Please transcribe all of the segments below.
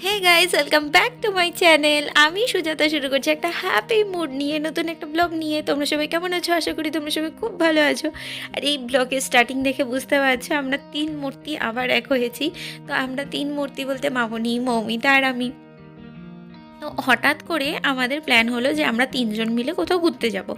Hey guys, welcome back to my channel. আমি সুজাতা শুরু করছি একটা হ্যাপি মুড নিয়ে, নতুন একটা ব্লগ নিয়ে। তোমরা সবাই কেমন আছো? আশা করি তোমরা সবাই খুব ভালো আছো। আর এই ব্লগের স্টার্টিং দেখে বুঝতে পারছো আমরা তিন মূর্তি আবার এক হয়েছি। তো আমরা তিন মূর্তি বলতে মামনি, মৌমিতা আর আমি। তো হঠাৎ করে আমাদের প্ল্যান হলো যে আমরা তিনজন মিলে কোথাও ঘুরতে যাব,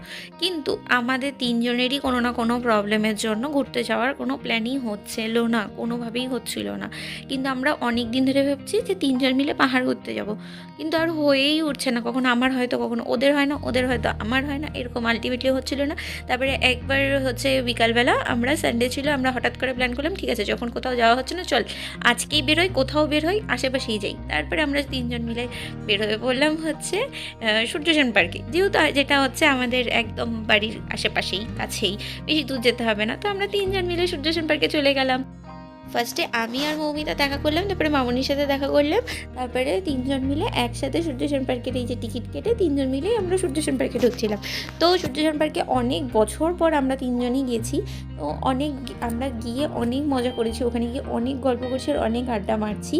কিন্তু আমাদের তিনজনেরই কোনো না কোনো প্রবলেমের জন্য ঘুরতে যাওয়ার কোনো প্ল্যানই হচ্ছিল না, কোনোভাবেই হচ্ছিল না। কিন্তু আমরা অনেক দিন ধরে ভাবছি যে তিনজন মিলে পাহাড় ঘুরতে যাব, কিন্তু আর হয়েই উঠছে না। কখনো আমার হয়তো, কখনো ওদের হয় না, ওদের হয়তো আমার হয় না, এরকম আলটিমেটলি হচ্ছিল না। তারপরে একবার হচ্ছে বিকালবেলা, আমরা সানডে ছিল, আমরা হঠাৎ করে প্ল্যান করলাম ঠিক আছে যখন কোথাও যাওয়া হচ্ছে না, চল আজকেই বেরোই, কোথাও বের হই, আশেপাশেই যাই। তারপরে আমরা তিনজন মিলে বের হয়ে পড়লাম হচ্ছে সূর্যসেন পার্কে, যেহেতু যেটা হচ্ছে আমাদের একদম বাড়ির আশেপাশেই, কাছেই, বেশি দূর যেতে হবে না। তো আমরা তিনজন মিলে সূর্যসেন পার্কে চলে গেলাম। ফার্স্টে আমি আর মৌমিতা দেখা করলাম, তারপরে মামনির সাথে দেখা করলাম, তারপরে তিনজন মিলে একসাথে সূর্যসেন পার্কের এই যে টিকিট কেটে তিনজন মিলেই আমরা সূর্যসেন পার্কে ঢুকছিলাম। তো সূর্যসেন পার্কে অনেক বছর পর আমরা তিনজনই গেছি। তো আমরা গিয়ে অনেক মজা করেছি, ওখানে গিয়ে অনেক গল্প করছি আর অনেক আড্ডা মারছি।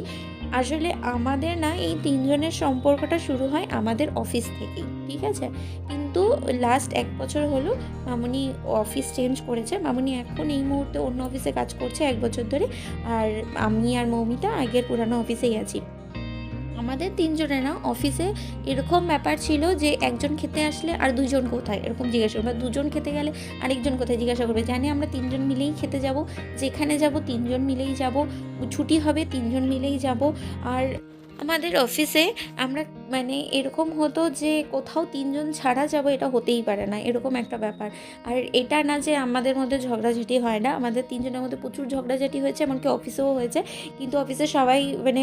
আসলে আমাদের না এই তিনজনের সম্পর্কটা শুরু হয় আমাদের অফিস থেকেই, ঠিক আছে? কিন্তু লাস্ট 1 বছর হলো মামনি অফিস চেঞ্জ করেছে। মামনি এখন এই মুহূর্তে অন্য অফিসে কাজ করছে 1 বছর ধরে। আর আমি আর মৌমিতা আগের পুরানো অফিসেই আছি। আমাদের তিনজনের না অফিসে এরকম ব্যাপার ছিল যে একজন খেতে আসলে আর দুজন কোথায় এরকম জিজ্ঞাসা করবে, দুজন খেতে গেলে আরেকজন কোথায় জিজ্ঞাসা করবে। জানি আমরা তিনজন মিলেই খেতে যাব, যেখানে যাব তিনজন মিলেই যাব, ছুটি হবে তিনজন মিলেই যাব। আর আমাদের অফিসে আমরা মানে এরকম হতো যে কোথাও তিনজন ছাড়া যাব, এটা হতেই পারে না, এরকম একটা ব্যাপার। আর এটা না যে আমাদের মধ্যে ঝগড়াঝাটি হয় না, আমাদের তিনজনের মধ্যে প্রচুর ঝগড়াঝাটি হয়েছে, এমনকি অফিসেও হয়েছে। কিন্তু অফিসে সবাই মানে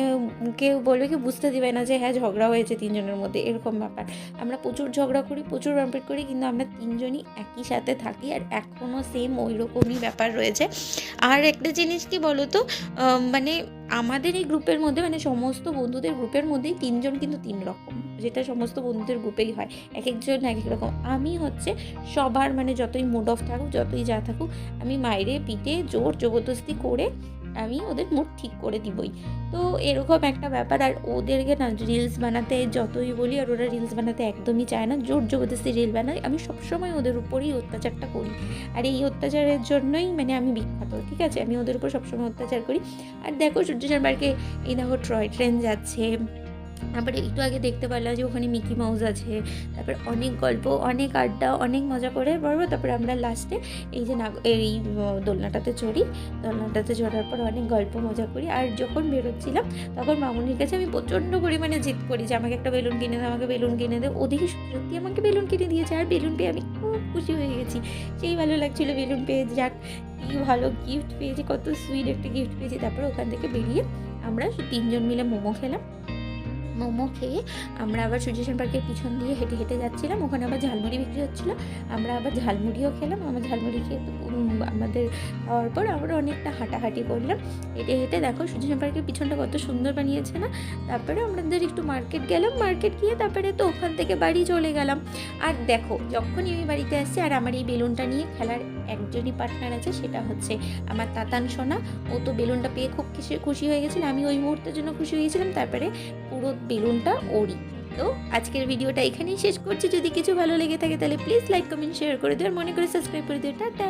কেউ বলবে কি বুঝতে দিবে না যে হ্যাঁ ঝগড়া হয়েছে তিনজনের মধ্যে, এরকম ব্যাপার। আমরা প্রচুর ঝগড়া করি, প্রচুর কমপ্লিট করি, কিন্তু আমরা তিনজনই একই সাথে থাকি আর এখনও সেম ওই রকমই ব্যাপার রয়েছে। আর একটা জিনিস কি বলো তো, মানে আমাদের এই গ্রুপের মধ্যে মানে সমস্ত বন্ধুদের গ্রুপের মধ্যেই তিনজন কিন্তু তিন রকম, যেটা সমস্ত বন্ধুদের গ্রুপেই হয়, এক একজন এক এক রকম। আমি হচ্ছে সবার মানে যতই মুড অফ থাকুক, যতই যা থাকুক, আমি মাইরে পিটে জোর জবরদস্তি করে আমি ওদের মুড ঠিক করে দিবই। তো এরকম একটা ব্যাপার। আর ওদেরকে না রিলস বানাতে যতই বলি, আর ওরা রিলস বানাতে একদমই চায় না, জোর জবরদস্তি রিল বানায়। আমি সবসময় ওদের উপরেই অত্যাচারটা করি, আর এই অত্যাচারের জন্যই মানে আমি বিখ্যাত, ঠিক আছে? আমি ওদের উপর সবসময় অত্যাচার করি। আর দেখো সূর্যসেন পার্কে এই দেখো টয় ট্রেন যাচ্ছে, তারপরে একটু আগে দেখতে পারলাম যে ওখানে মিকি মাউস আছে। তারপর অনেক গল্প, অনেক আড্ডা, অনেক মজা করে বলবো। তারপরে আমরা লাস্টে এই যে এই দোলনাটাতে চড়ি, দোলনাটাতে চড়ার পর অনেক গল্প মজা করি। আর যখন বেরোচ্ছিলাম তখন মামুনির কাছে আমি প্রচণ্ড পরিমাণে জিদ করি যে আমাকে একটা বেলুন কিনে দে, আমাকে বেলুন কিনে দে। ও দেখি সত্যি আমাকে বেলুন কিনে দিয়েছে, আর বেলুন পেয়ে আমি খুব খুশি হয়ে গেছি। সেই ভালো লাগছিলো বেলুন পেয়ে, যাক কী ভালো গিফট পেয়েছি, কত সুইট একটা গিফট পেয়েছি। তারপরে ওখান থেকে বেরিয়ে আমরা তিনজন মিলে মোমো খেলাম। মোমো খেয়ে আমরা আবার সূর্যসেন পার্কের পিছন দিয়ে হেঁটে হেঁটে যাচ্ছিলাম, ওখানে আবার ঝালমুড়ি বিক্রি হচ্ছিলো। আমরা আবার ঝালমুড়িও খেলাম। আমার ঝালমুড়ি খেয়ে তো আমাদের খাওয়ার পর আমরা অনেকটা হাঁটাহাঁটি করলাম। হেঁটে হেঁটে দেখো সূর্যসেন পার্কের পিছনটা কত সুন্দর বানিয়েছে না। তারপরে আমাদের একটু মার্কেট গেলাম, মার্কেট গিয়ে তারপরে তো ওখান থেকে বাড়ি চলে গেলাম। আর দেখো যখনই আমি বাড়িতে আসছি, আর আমার এই বেলুনটা নিয়ে খেলার একজনই পার্টনার আছে, সেটা হচ্ছে আমার তাতান সোনা। ও তো বেলুনটা পেয়ে খুব খুশি হয়ে গেছিলো, আমি ওই মুহূর্তের জন্য খুশি হয়েছিলাম। তারপরে পুরো বেলুনটা ওরই। তো আজকের ভিডিওটা এখানেই শেষ করছি। যদি কিছু ভালো লেগে থাকে তাহলে প্লিজ লাইক কমেন্ট শেয়ার করে দিও, আর মনে করে সাবস্ক্রাইব করে দিও। টাটা।